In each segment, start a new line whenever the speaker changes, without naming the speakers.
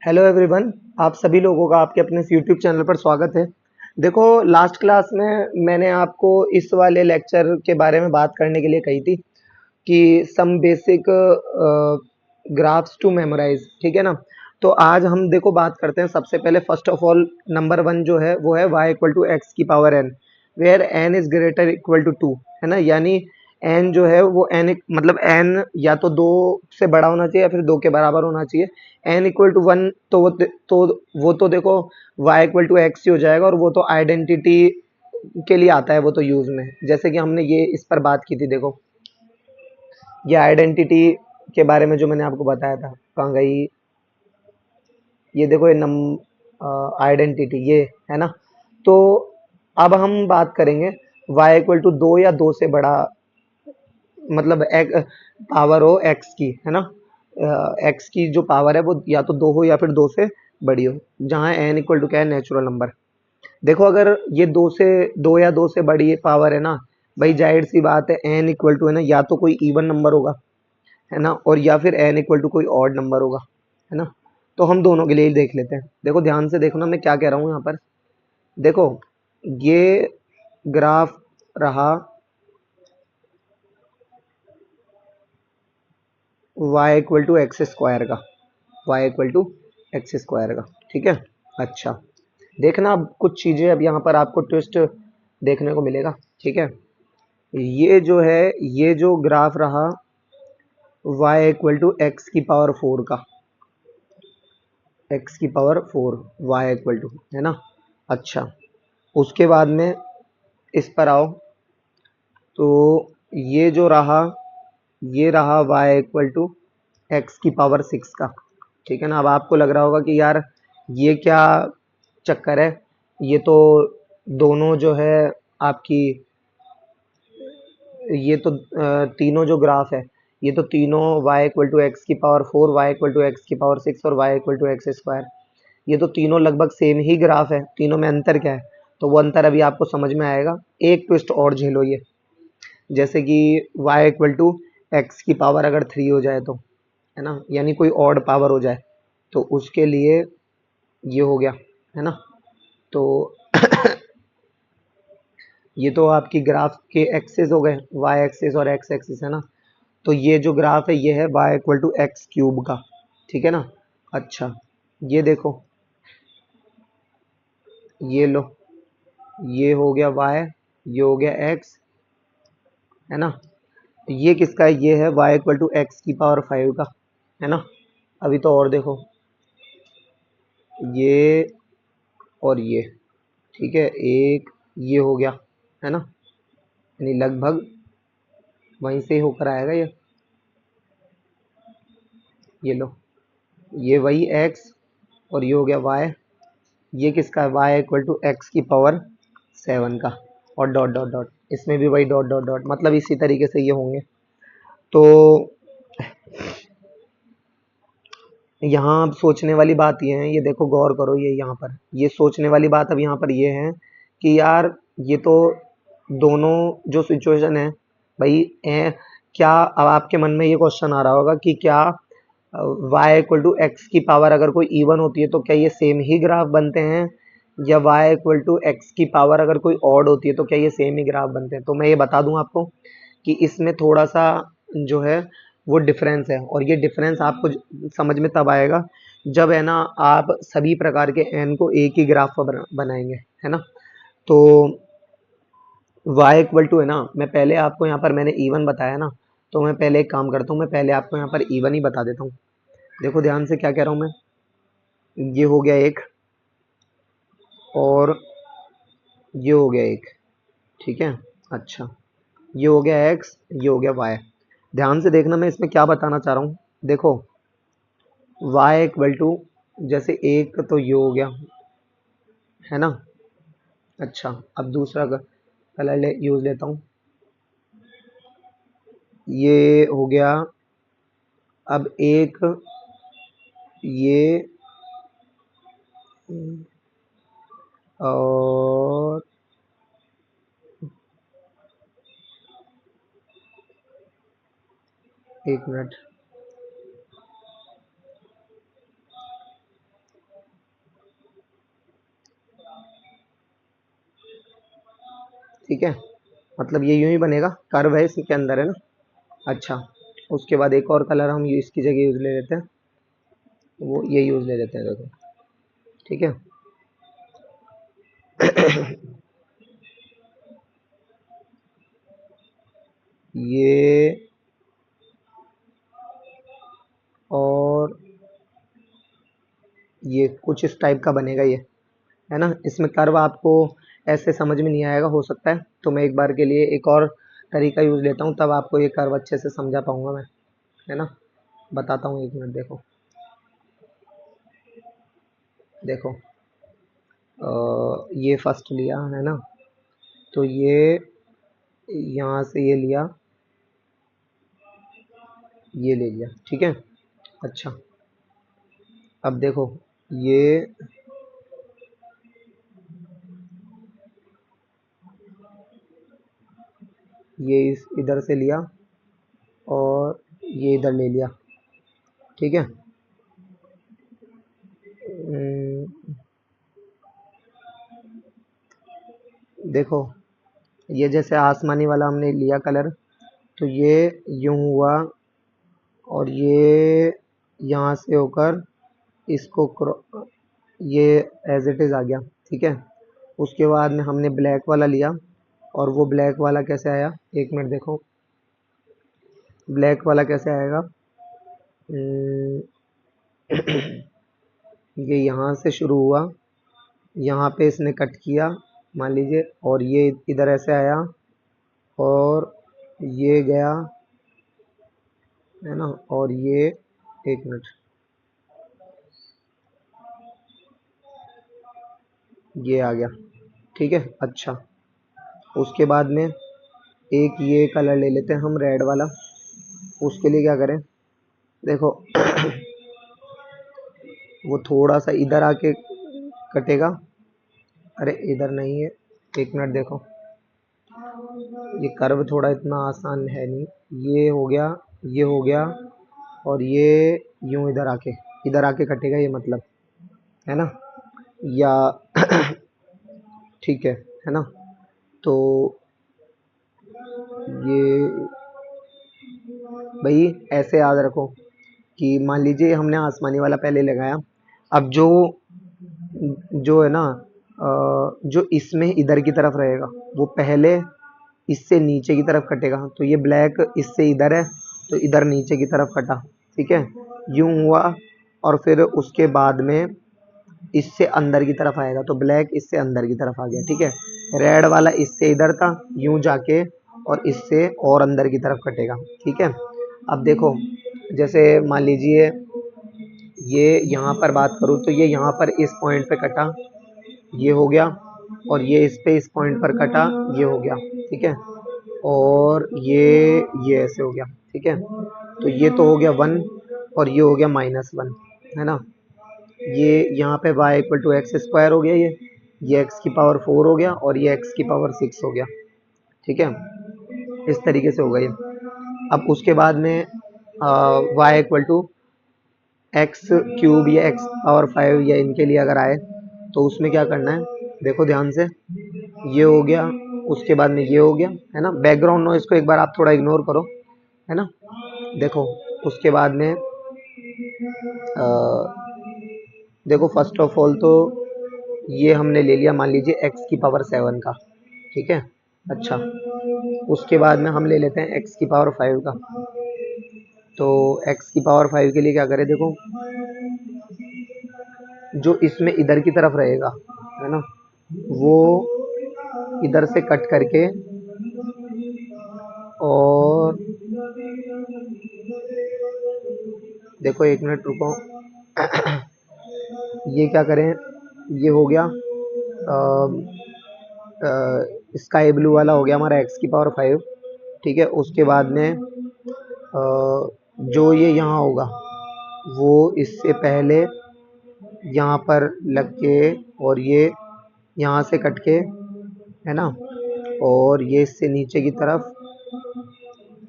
Hello everyone. आप सभी लोगों का आपके अपने यूट्यूब चैनल पर स्वागत है। देखो, लास्ट क्लास में मैंने आपको इस वाले लेक्चर के बारे में बात करने के लिए कही थी कि some basic graphs to memorise, ठीक है ना। तो आज हम देखो बात करते हैं। सबसे पहले first of all number one जो है वो है y इक्वल टू एक्स की power n, where n is greater equal to 2, है ना। यानी n जो है वो मतलब n या तो 2 से बड़ा होना चाहिए या फिर 2 के बराबर होना चाहिए। n इक्वल टू 1 तो वो तो देखो y इक्वल टू एक्स ही हो जाएगा, और वो तो आइडेंटिटी के लिए आता है, वो तो यूज में, जैसे कि हमने ये इस पर बात की थी। देखो, ये आइडेंटिटी के बारे में जो मैंने आपको बताया था, कहाँ गई ये? देखो ये नम आइडेंटिटी ये है ना। तो अब हम बात करेंगे y इक्वल टू 2 या 2 से बड़ा, मतलब एक पावर हो x की, है ना। x की जो पावर है वो या तो 2 हो या फिर 2 से बड़ी हो, जहाँ n इक्वल टू क्या है, नेचुरल नंबर। देखो, अगर ये 2 से 2 या 2 से बड़ी पावर है ना, भाई जाहिर सी बात है n इक्वल टू है ना, या तो कोई इवन नंबर होगा, है ना, और या फिर n इक्वल टू कोई ऑड नंबर होगा, है ना। तो हम दोनों के लिए ही देख लेते हैं। देखो ध्यान से देखो ना, मैं क्या कह रहा हूँ यहाँ पर। देखो, ये ग्राफ रहा y equal to x square का, y equal to x square का, ठीक है। अच्छा, देखना अब कुछ चीज़ें, अब यहाँ पर आपको ट्विस्ट देखने को मिलेगा, ठीक है। ये जो है, ये जो ग्राफ रहा y इक्वल टू एक्स की पावर 4 का, एक्स की पावर 4 y इक्वल टू, है ना। अच्छा, उसके बाद में इस पर आओ, तो ये जो रहा, ये रहा y इक्वल टू एक्स की पावर 6 का, ठीक है ना। अब आपको लग रहा होगा कि यार ये क्या चक्कर है, ये तो दोनों जो है आपकी, ये तो तीनों जो ग्राफ है, ये तो तीनों y इक्वल टू एक्स की power 4, y equal to x की पावर 6 और y equal to x square, ये तो तीनों लगभग सेम ही ग्राफ है। तीनों में अंतर क्या है? तो वो अंतर अभी आपको समझ में आएगा। एक ट्विस्ट और झेलो ये, जैसे कि y इक्वल टू एक्स की पावर अगर 3 हो जाए तो, है ना, यानी कोई ऑड पावर हो जाए, तो उसके लिए ये हो गया, है ना। तो ये तो आपकी ग्राफ के एक्सेस हो गए, y एक्सेस और x एक्सेस, है ना। तो ये जो ग्राफ है ये है y equal to x cube का, ठीक है ना। अच्छा, ये देखो, ये लो, ये हो गया y, ये हो गया x, है ना। ये किसका है? ये है y इक्वल टू एक्स की पावर 5 का, है ना। अभी तो और देखो, ये और ये, ठीक है, एक ये हो गया, है ना, यानी लगभग वहीं से ही होकर आएगा ये लो, ये वही x, और ये हो गया y, ये किसका है? y इक्वल टू एक्स की पावर 7 का, और डॉट डॉट डॉट, इसमें भी वही डॉट डॉट डॉट, मतलब इसी तरीके से ये होंगे। तो यहाँ अब सोचने वाली बात ये है, ये देखो गौर करो, ये यहाँ पर ये सोचने वाली बात अब यहाँ पर ये है कि यार ये तो दोनों जो सिचुएशन है, भाई क्या अब आपके मन में ये क्वेश्चन आ रहा होगा कि क्या y इक्वल टू एक्स की पावर अगर कोई इवन होती है तो क्या ये सेम ही ग्राफ बनते हैं, या y इक्वल टू एक्स की पावर अगर कोई ऑड होती है तो क्या ये सेम ही ग्राफ बनते हैं? तो मैं ये बता दूं आपको कि इसमें थोड़ा सा जो है वो डिफरेंस है, और ये डिफरेंस आपको समझ में तब आएगा जब, है ना, आप सभी प्रकार के एन को एक ही ग्राफ पर बनाएंगे, है ना। तो y इक्वल टू, है ना, मैं पहले आपको यहाँ पर मैंने इवन बताया ना, तो मैं पहले एक काम करता हूँ, मैं पहले आपको यहाँ पर इवन ही बता देता हूँ। देखो ध्यान से क्या कह रहा हूँ मैं, ये हो गया एक, और ये हो गया एक, ठीक है। अच्छा, ये हो गया x, ये हो गया y। ध्यान से देखना मैं इसमें क्या बताना चाह रहा हूँ। देखो, y इक्वल टू, जैसे एक तो ये हो गया, है ना। अच्छा, अब दूसरा कलर यूज लेता हूँ, ये हो गया। अब एक ये, और एक मिनट, ठीक है, मतलब ये यूं ही बनेगा, कर्व है इसके अंदर, है ना। अच्छा, उसके बाद एक और कलर हम इसकी जगह यूज ले लेते हैं, वो ये यूज ले लेते हैं, देखो। ठीक है। ये और ये कुछ इस टाइप का बनेगा ये, है ना। इसमें कर्व आपको ऐसे समझ में नहीं आएगा, हो सकता है तो मैं एक बार के लिए एक और तरीका यूज लेता हूँ, तब आपको ये कर्व अच्छे से समझा पाऊंगा मैं, है ना। बताता हूँ, एक मिनट, देखो। देखो, ये फर्स्ट लिया, है ना, तो ये यहाँ से ये लिया, ये ले लिया, ठीक है। अच्छा, अब देखो, ये इधर से लिया और ये इधर ले लिया, ठीक है। देखो, ये जैसे आसमानी वाला हमने लिया कलर, तो ये यूं हुआ और ये यहाँ से होकर इसको ये एज इट इज़ आ गया, ठीक है। उसके बाद में हमने ब्लैक वाला लिया, और वो ब्लैक वाला कैसे आया, एक मिनट, देखो ब्लैक वाला कैसे आएगा। हम्म, ये यहाँ से शुरू हुआ, यहाँ पे इसने कट किया, मान लीजिए, और ये इधर ऐसे आया और ये गया, है ना, और ये, एक मिनट, ये आ गया, ठीक है। अच्छा, उसके बाद में एक ये कलर ले लेते हैं हम, रेड वाला। उसके लिए क्या करें, देखो, वो थोड़ा सा इधर आके कटेगा, अरे इधर नहीं है, एक मिनट, देखो, ये कर्व थोड़ा इतना आसान है नहीं, ये हो गया, ये हो गया, और ये यूं इधर आके कटेगा, ये मतलब, है ना, या ठीक है ना। तो ये भाई ऐसे याद रखो कि मान लीजिए हमने आसमानी वाला पहले लगाया, अब जो है ना, जो इसमें इधर की तरफ रहेगा, वो पहले इससे नीचे की तरफ कटेगा, तो ये ब्लैक इससे इधर है, तो इधर नीचे की तरफ कटा, ठीक है, यूं हुआ, और फिर उसके बाद में इससे अंदर की तरफ आएगा, तो ब्लैक इससे अंदर की तरफ आ गया, ठीक है। रेड वाला इससे इधर था, यूं जाके और इससे और अंदर की तरफ कटेगा, ठीक है। अब देखो, जैसे मान लीजिए ये यहाँ पर बात करूँ, तो ये यहाँ पर इस पॉइंट पे कटा, ये हो गया, और ये इस पॉइंट पर कटा, ये हो गया, ठीक है, और ये ऐसे हो गया, ठीक है। तो ये तो हो गया 1, और ये हो गया -1, है ना। ये यहाँ पे y equal to x square हो गया, ये x की पावर 4 हो गया, और ये x की पावर 6 हो गया, ठीक है। इस तरीके से हो गया ये। अब उसके बाद में y equal to x cube या x पावर 5 या इनके लिए अगर आए, तो उसमें क्या करना है, देखो ध्यान से, ये हो गया, उसके बाद में ये हो गया, है ना। बैकग्राउंड नॉइज को एक बार आप थोड़ा इग्नोर करो, है ना। देखो, उसके बाद में देखो, फर्स्ट ऑफ ऑल तो ये हमने ले लिया, मान लीजिए x की पावर 7 का, ठीक है। अच्छा, उसके बाद में हम ले लेते हैं x की पावर 5 का, तो x की पावर 5 के लिए क्या करें, देखो, जो इसमें इधर की तरफ रहेगा, है ना, वो इधर से कट करके, और देखो, एक मिनट रुको, ये क्या करें, ये हो गया, स्काई ब्लू वाला हो गया हमारा x की पावर 5, ठीक है। उसके बाद में जो ये यहाँ होगा, वो इससे पहले यहाँ पर लग के, और ये यहाँ से कट के, है ना, और ये इससे नीचे की तरफ,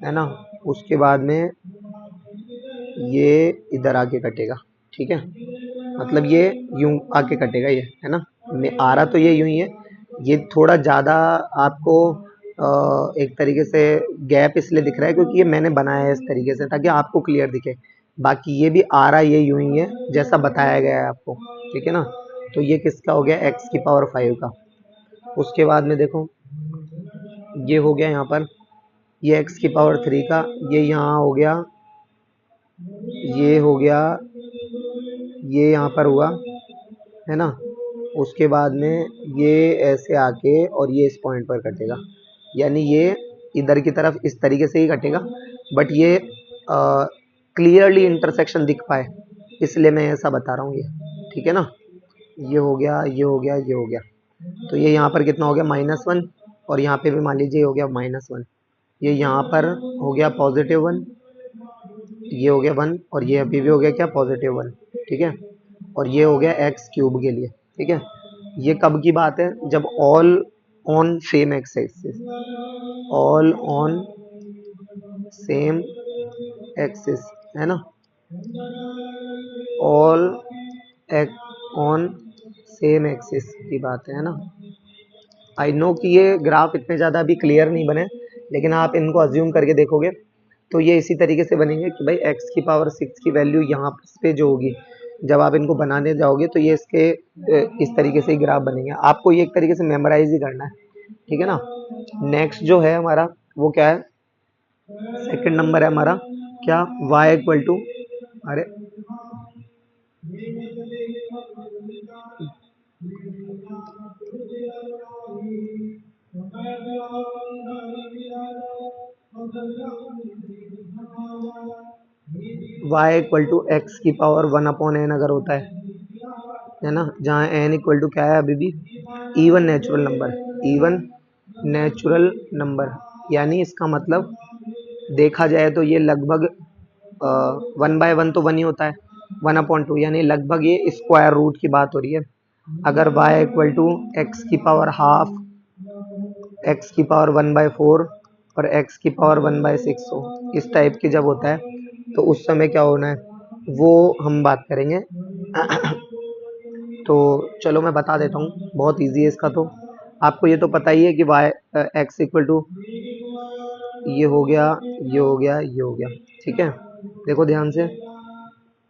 है ना। उसके बाद में ये इधर आके कटेगा, ठीक है, मतलब ये यूं आके कटेगा, ये, है ना। मैं आ रहा तो ये यूं ही है, ये थोड़ा ज़्यादा आपको एक तरीके से गैप इसलिए दिख रहा है क्योंकि ये मैंने बनाया है इस तरीके से ताकि आपको क्लियर दिखे। बाकी ये भी आ रहा ये यूं ही है जैसा बताया गया है आपको, ठीक है ना। तो ये किसका हो गया, एक्स की पावर 5 का। उसके बाद में देखो ये हो गया यहाँ पर, ये एक्स की पावर 3 का, ये यहाँ हो गया, ये हो गया, ये यहाँ पर हुआ, है ना। उसके बाद में ये ऐसे आके और ये इस पॉइंट पर कटेगा, यानी ये इधर की तरफ इस तरीके से ही कटेगा, बट ये क्लियरली इंटरसेक्शन दिख पाए इसलिए मैं ऐसा बता रहा हूँ ये, ठीक है ना। ये हो गया, ये हो गया, ये हो गया। तो ये यहाँ पर कितना हो गया, -1, और यहाँ पे भी मान लीजिए हो गया -1। ये यहाँ पर हो गया +1, ये हो गया 1, और ये अभी भी हो गया क्या, +1, ठीक है। और ये हो गया एक्स क्यूब के लिए, ठीक है। ये कब की बात है, जब all on same x axis, all on same axis, है ना, ऑल ऑन सेम एक्सिस की बात है ना। आई नो कि ये ग्राफ इतने ज़्यादा अभी क्लियर नहीं बने, लेकिन आप इनको अज्यूम करके देखोगे तो ये इसी तरीके से बनेंगे कि भाई एक्स की पावर 6 की वैल्यू यहाँ पे जो होगी, जब आप इनको बनाने जाओगे तो ये इसके इस तरीके से ही ग्राफ बनेंगे। आपको ये एक तरीके से मेमोराइज ही करना है, ठीक है ना। नेक्स्ट जो है हमारा वो क्या है, सेकंड नंबर है हमारा क्या, y इक्वल टू, अरे y इक्वल टू एक्स की पावर 1/n अगर होता है ना, जहाँ n इक्वल टू क्या है अभी भी, even natural number, even natural number, यानी इसका मतलब देखा जाए तो ये लगभग 1/1 तो 1 ही होता है, 1/2 यानी लगभग ये स्क्वायर रूट की बात हो रही है। अगर y इक्वल टू एक्स की पावर हाफ, एक्स की पावर 1/4 और एक्स की पावर 1/6 हो, इस टाइप की जब होता है तो उस समय क्या होना है वो हम बात करेंगे। तो चलो मैं बता देता हूँ, बहुत इजी है इसका। तो आपको ये तो पता ही है कि वाई एक्स इक्वल टू ये हो गया, ये हो गया, ये हो गया, ठीक है। देखो ध्यान से,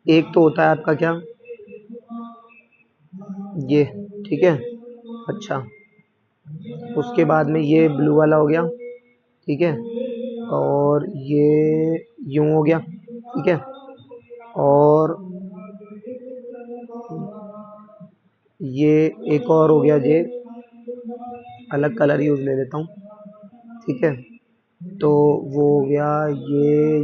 एक तो होता है आपका क्या, ये, ठीक है। अच्छा, उसके बाद में ये ब्लू वाला हो गया, ठीक है, और ये यूं हो गया, ठीक है, और ये एक और हो गया, ये अलग कलर यूज ले लेता हूँ, ठीक है। तो वो हो गया ये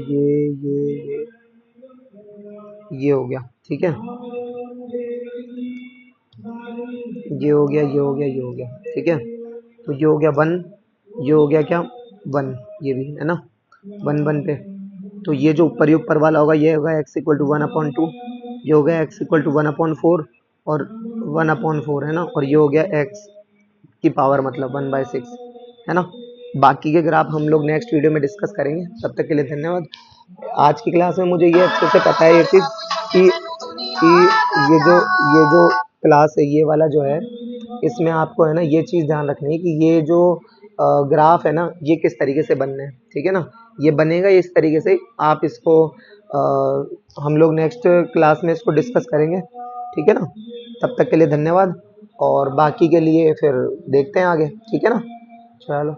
हो गया, ठीक है। ये हो गया, ये हो गया, ये हो गया, ठीक है। तो ये हो गया 1, ये हो गया क्या, 1, ये भी है ना, 1 1 पे। तो ये जो ऊपर ही ऊपर वाला होगा ये होगा एक्स इक्वल टू 1/2, ये हो गया एक्स इक्वल टू 1/4 और 1/4 है ना, और ये हो गया एक्स की पावर मतलब 1/6, है ना। बाकी के ग्राफ हम लोग नेक्स्ट वीडियो में डिस्कस करेंगे, तब तक के लिए धन्यवाद। आज की क्लास में मुझे ये अच्छे से पता है ये चीज़ कि ये जो क्लास है ये वाला जो है, इसमें आपको है ना ये चीज़ ध्यान रखनी है कि ये जो ग्राफ है ना ये किस तरीके से बनना है, ठीक है ना। ये बनेगा इस तरीके से, आप इसको हम लोग नेक्स्ट क्लास में इसको डिस्कस करेंगे, ठीक है ना। तब तक के लिए धन्यवाद, और बाकी के लिए फिर देखते हैं आगे, ठीक है ना। चलो।